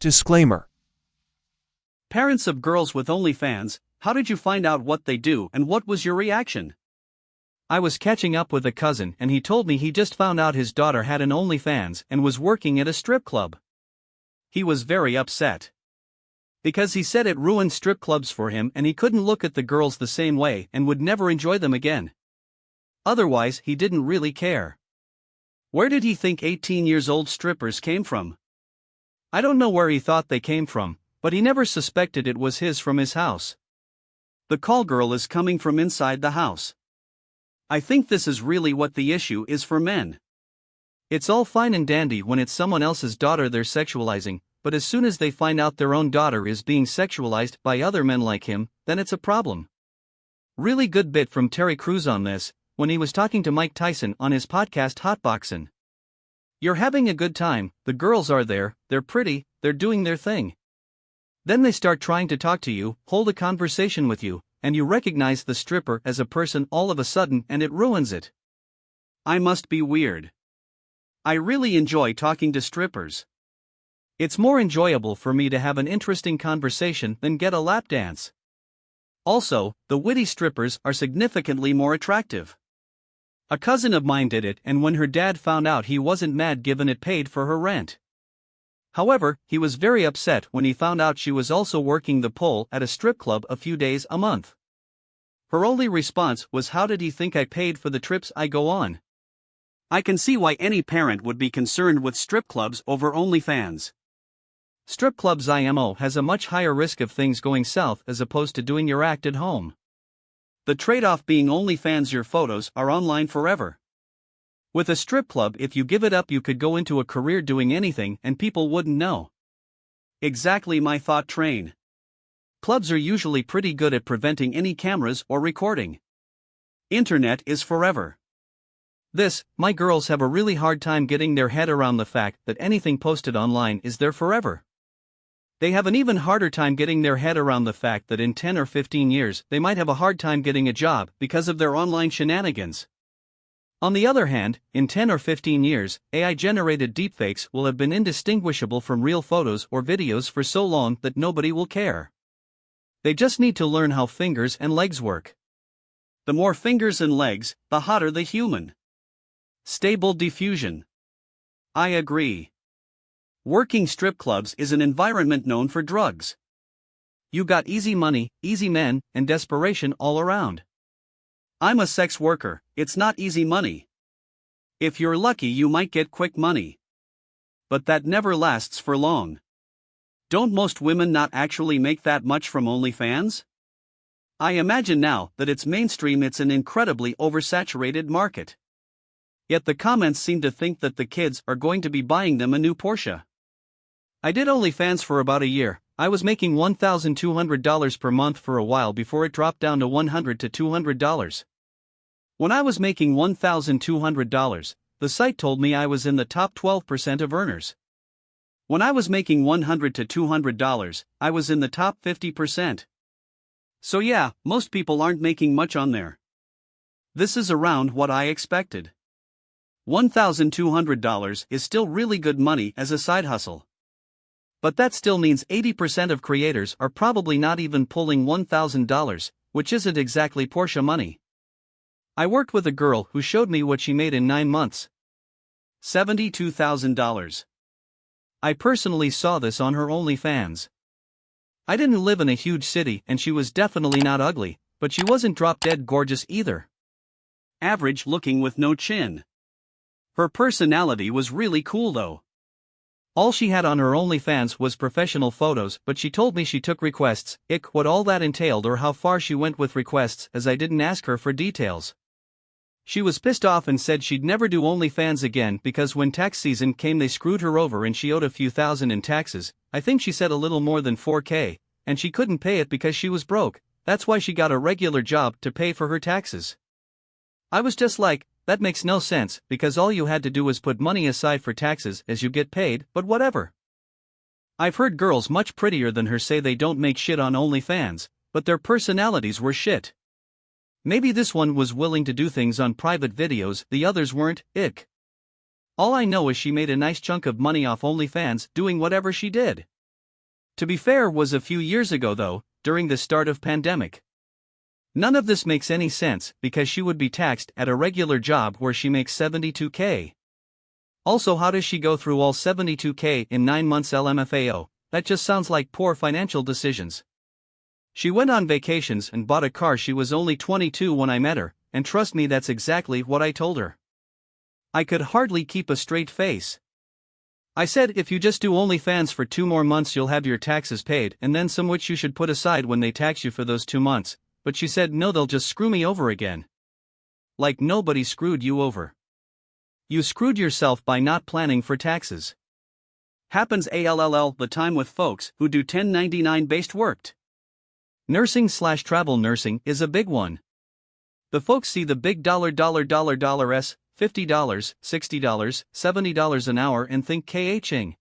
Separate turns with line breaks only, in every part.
Disclaimer.
Parents of girls with OnlyFans, how did you find out what they do and what was your reaction?
I was catching up with a cousin and he told me he just found out his daughter had an OnlyFans and was working at a strip club. He was very upset. Because he said it ruined strip clubs for him and he couldn't look at the girls the same way and would never enjoy them again. Otherwise, he didn't really care. Where did he think 18-year-old strippers came from? I don't know where he thought they came from, but he never suspected it was his from his house. The call girl is coming from inside the house. I think this is really what the issue is for men. It's all fine and dandy when it's someone else's daughter they're sexualizing, but as soon as they find out their own daughter is being sexualized by other men like him, then it's a problem. Really good bit from Terry Crews on this, when he was talking to Mike Tyson on his podcast Hotboxin'. You're having a good time, the girls are there, they're pretty, they're doing their thing. Then they start trying to talk to you, hold a conversation with you, and you recognize the stripper as a person all of a sudden and it ruins it.
I must be weird. I really enjoy talking to strippers.
It's more enjoyable for me to have an interesting conversation than get a lap dance. Also, the witty strippers are significantly more attractive. A cousin of mine did it and when her dad found out he wasn't mad given it paid for her rent. However, he was very upset when he found out she was also working the pole at a strip club a few days a month. Her only response was, "How did he think I paid for the trips I go on?"
I can see why any parent would be concerned with strip clubs over OnlyFans.
Strip clubs IMO has a much higher risk of things going south as opposed to doing your act at home.
The trade-off being OnlyFans, your photos are online forever. With a strip club, if you give it up you could go into a career doing anything and people wouldn't know. Exactly my thought train. Clubs are usually pretty good at preventing any cameras or recording. Internet is forever.
My girls have a really hard time getting their head around the fact that anything posted online is there forever. They have an even harder time getting their head around the fact that in 10 or 15 years they might have a hard time getting a job because of their online shenanigans. On the other hand, in 10 or 15 years, AI-generated deepfakes will have been indistinguishable from real photos or videos for so long that nobody will care. They just need to learn how fingers and legs work.
The more fingers and legs, the hotter the human. Stable diffusion. I agree. Working strip clubs is an environment known for drugs.
You got easy money, easy men, and desperation all around.
I'm a sex worker, it's not easy money. If you're lucky you might get quick money. But that never lasts for long. Don't most women not actually make that much from OnlyFans? I imagine now that it's mainstream, it's an incredibly oversaturated market. Yet the comments seem to think that the kids are going to be buying them a new Porsche.
I did OnlyFans for about a year. I was making $1,200 per month for a while before it dropped down to $100 to $200. When I was making $1,200, the site told me I was in the top 12% of earners. When I was making $100 to $200, I was in the top 50%.
So yeah, most people aren't making much on there. This is around what I expected. $1,200 is still really good money as a side hustle.
But that still means 80% of creators are probably not even pulling $1,000, which isn't exactly Porsche money. I worked with a girl who showed me what she made in 9 months.
$72,000.
I personally saw this on her OnlyFans. I didn't live in a huge city and she was definitely not ugly, but she wasn't drop-dead gorgeous either.
Average looking with no chin. Her personality was really cool though.
All she had on her OnlyFans was professional photos, but she told me she took requests, what all that entailed or how far she went with requests, as I didn't ask her for details. She was pissed off and said she'd never do OnlyFans again because when tax season came they screwed her over and she owed a few thousand in taxes. I think she said a little more than $4,000, and she couldn't pay it because she was broke. That's why she got a regular job to pay for her taxes. I was just like, that makes no sense, because all you had to do was put money aside for taxes as you get paid, but whatever. I've heard girls much prettier than her say they don't make shit on OnlyFans, but their personalities were shit. Maybe this one was willing to do things on private videos the others weren't. All I know is she made a nice chunk of money off OnlyFans doing whatever she did. To be fair, was a few years ago though, during the start of pandemic. None of this makes any sense because she would be taxed at a regular job where she makes $72K. Also, how does she go through all $72K in 9 months LMFAO? That just sounds like poor financial decisions. She went on vacations and bought a car. She was only 22 when I met her, and trust me, that's exactly what I told her. I could hardly keep a straight face. I said, if you just do OnlyFans for 2 more months you'll have your taxes paid and then some which you should put aside when they tax you for those 2 months, but she said no, they'll just screw me over again. Like nobody screwed you over. You screwed yourself by not planning for taxes.
Happens all the time with folks who do 1099 based work.
Nursing/travel nursing is a big one. The folks see the big $, $, $50, $60, $70 an hour and think KHing.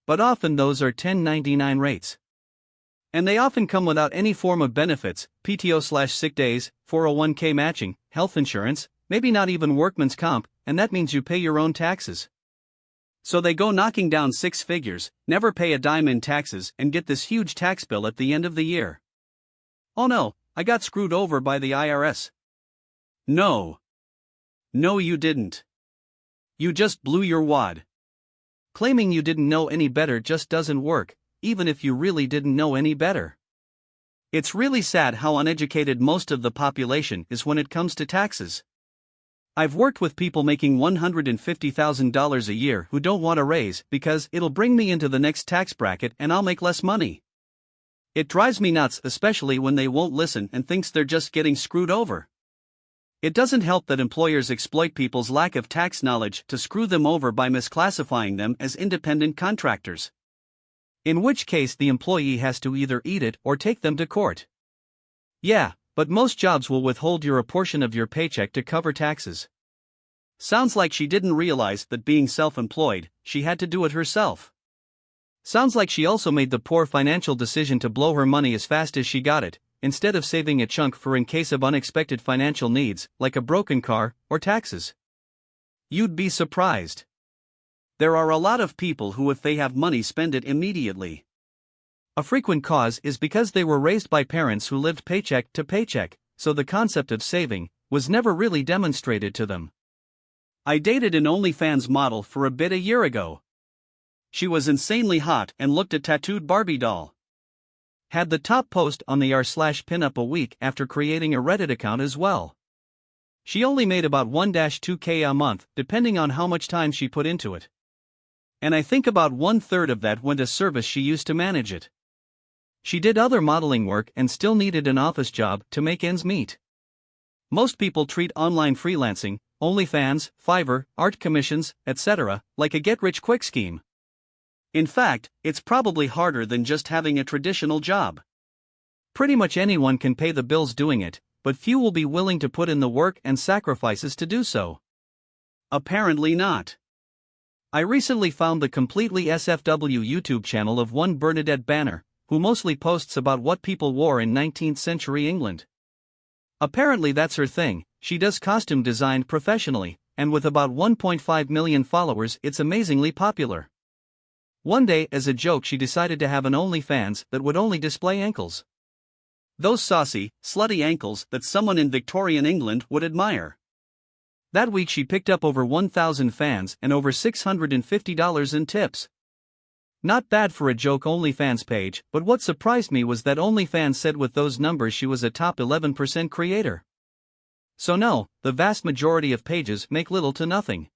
But often those are 1099 rates. And they often come without any form of benefits, PTO/sick days, 401k matching, health insurance, maybe not even workman's comp, and that means you pay your own taxes. So they go knocking down 6 figures, never pay a dime in taxes, and get this huge tax bill at the end of the year. Oh no, I got screwed over by the IRS. No. No, you didn't. You just blew your wad. Claiming you didn't know any better just doesn't work, even if you really didn't know any better. It's really sad how uneducated most of the population is when it comes to taxes. I've worked with people making $150,000 a year who don't want a raise because it'll bring me into the next tax bracket and I'll make less money. It drives me nuts, especially when they won't listen and thinks they're just getting screwed over. It doesn't help that employers exploit people's lack of tax knowledge to screw them over by misclassifying them as independent contractors. In which case the employee has to either eat it or take them to court. Yeah, but most jobs will withhold a portion of your paycheck to cover taxes. Sounds like she didn't realize that being self-employed, she had to do it herself. Sounds like she also made the poor financial decision to blow her money as fast as she got it, instead of saving a chunk for in case of unexpected financial needs, like a broken car or taxes. You'd be surprised. There are a lot of people who, if they have money, spend it immediately. A frequent cause is because they were raised by parents who lived paycheck to paycheck, so the concept of saving was never really demonstrated to them. I dated an OnlyFans model for a bit a year ago. She was insanely hot and looked a tattooed Barbie doll. Had the top post on the r/pinup a week after creating a Reddit account as well. She only made about 1-2K a month, depending on how much time she put into it. And I think about 1/3 of that went to service she used to manage it. She did other modeling work and still needed an office job to make ends meet. Most people treat online freelancing, OnlyFans, Fiverr, art commissions, etc., like a get-rich-quick scheme. In fact, it's probably harder than just having a traditional job. Pretty much anyone can pay the bills doing it, but few will be willing to put in the work and sacrifices to do so. Apparently not. I recently found the completely SFW YouTube channel of one Bernadette Banner, who mostly posts about what people wore in 19th century England. Apparently that's her thing. She does costume design professionally, and with about 1.5 million followers it's amazingly popular. One day, as a joke, she decided to have an OnlyFans that would only display ankles. Those saucy, slutty ankles that someone in Victorian England would admire. That week she picked up over 1,000 fans and over $650 in tips. Not bad for a joke OnlyFans page, but what surprised me was that OnlyFans said with those numbers she was a top 11% creator. So no, the vast majority of pages make little to nothing.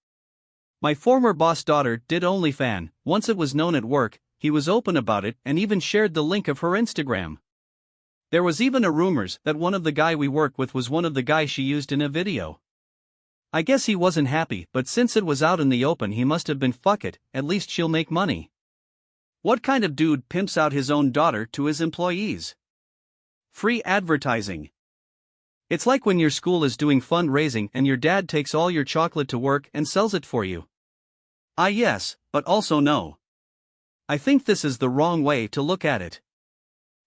My former boss' daughter did OnlyFans. Once it was known at work, he was open about it and even shared the link of her Instagram. There was even a rumors that one of the guy we work with was one of the guys she used in a video. I guess he wasn't happy, but since it was out in the open he must have been fuck it, at least she'll make money. What kind of dude pimps out his own daughter to his employees? Free advertising. It's like when your school is doing fundraising and your dad takes all your chocolate to work and sells it for you. Ah yes, but also no. I think this is the wrong way to look at it.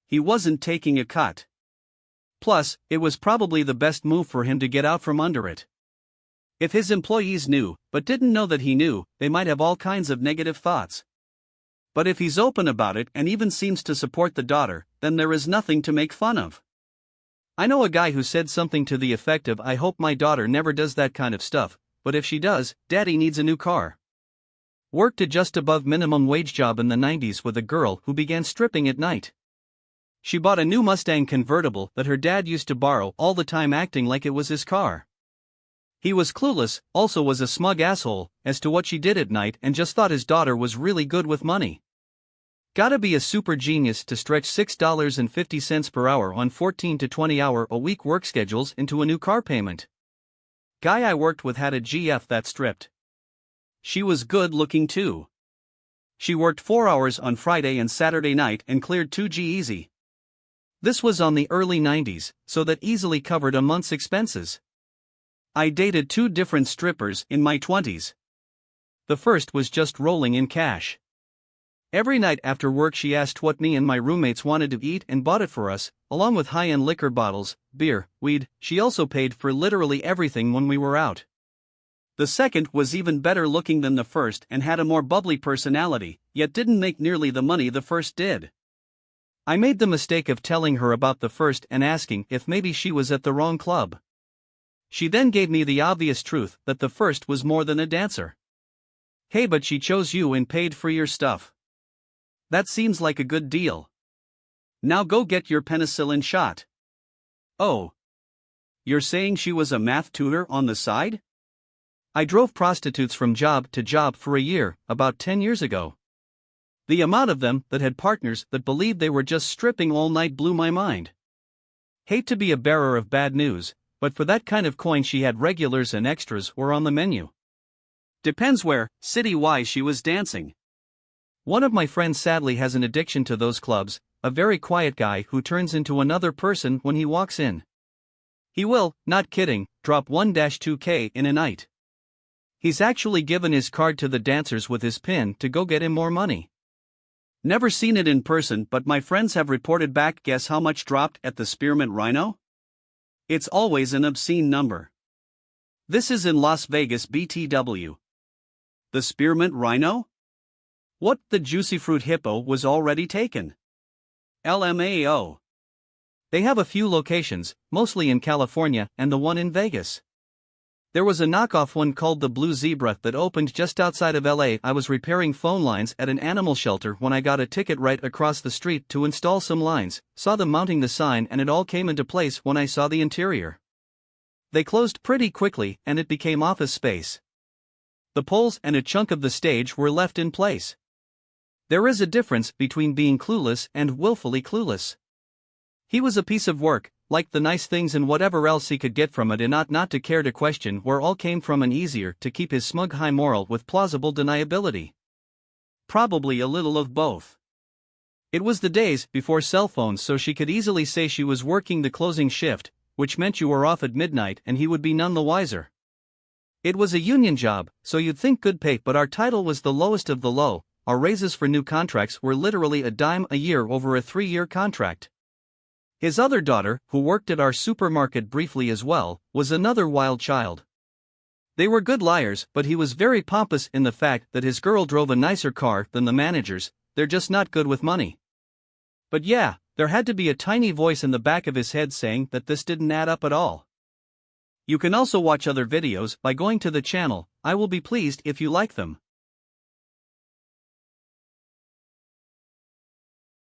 He wasn't taking a cut. Plus, it was probably the best move for him to get out from under it. If his employees knew, but didn't know that he knew, they might have all kinds of negative thoughts.
But if he's open about it and even seems to support the daughter, then there is nothing to make fun of.
I know a guy who said something to the effect of, "I hope my daughter never does that kind of stuff, but if she does, daddy needs a new car." Worked a just above minimum wage job in the 90s with a girl who began stripping at night. She bought a new Mustang convertible that her dad used to borrow all the time, acting like it was his car. He was clueless, also was a smug asshole, as to what she did at night, and just thought his daughter was really good with money. Gotta be a super genius to stretch $6.50 per hour on 14 to 20 hour a week work schedules into a new car payment. Guy I worked with had a GF that stripped. She was good looking too. She worked 4 hours on Friday and Saturday night and cleared 2G easy. This was on the early 90s, so that easily covered a month's expenses. I dated 2 different strippers in my 20s. The first was just rolling in cash. Every night after work she asked what me and my roommates wanted to eat and bought it for us, along with high-end liquor bottles, beer, weed. She also paid for literally everything when we were out. The second was even better looking than the first and had a more bubbly personality, yet didn't make nearly the money the first did. I made the mistake of telling her about the first and asking if maybe she was at the wrong club. She then gave me the obvious truth that the first was more than a dancer. Hey, but she chose you and paid for your stuff. That seems like a good deal. Now go get your penicillin shot. Oh. You're saying she was a math tutor on the side? I drove prostitutes from job to job for a year, about 10 years ago. The amount of them that had partners that believed they were just stripping all night blew my mind. Hate to be a bearer of bad news, but for that kind of coin she had regulars and extras were on the menu. Depends where, city-wise she was dancing. One of my friends sadly has an addiction to those clubs, a very quiet guy who turns into another person when he walks in. He will, not kidding, drop 1-2K in a night. He's actually given his card to the dancers with his PIN to go get him more money. Never seen it in person, but my friends have reported back. Guess how much dropped at the Spearmint Rhino? It's always an obscene number. This is in Las Vegas, BTW. The Spearmint Rhino? What, the Juicy Fruit Hippo was already taken? LMAO. They have a few locations, mostly in California and the one in Vegas. There was a knockoff one called the Blue Zebra that opened just outside of LA. I was repairing phone lines at an animal shelter when I got a ticket right across the street to install some lines, saw them mounting the sign, and it all came into place when I saw the interior. They closed pretty quickly and it became office space. The poles and a chunk of the stage were left in place. There is a difference between being clueless and willfully clueless. He was a piece of work, liked the nice things and whatever else he could get from it, and ought not to care to question where all came from, and easier to keep his smug high moral with plausible deniability. Probably a little of both. It was the days before cell phones, so she could easily say she was working the closing shift, which meant you were off at midnight, and he would be none the wiser. It was a union job, so you'd think good pay, but our title was the lowest of the low. Our raises for new contracts were literally a dime a year over a 3-year contract. His other daughter, who worked at our supermarket briefly as well, was another wild child. They were good liars, but he was very pompous in the fact that his girl drove a nicer car than the managers. They're just not good with money. But yeah, there had to be a tiny voice in the back of his head saying that this didn't add up at all. You can also watch other videos by going to the channel. I will be pleased if you like them.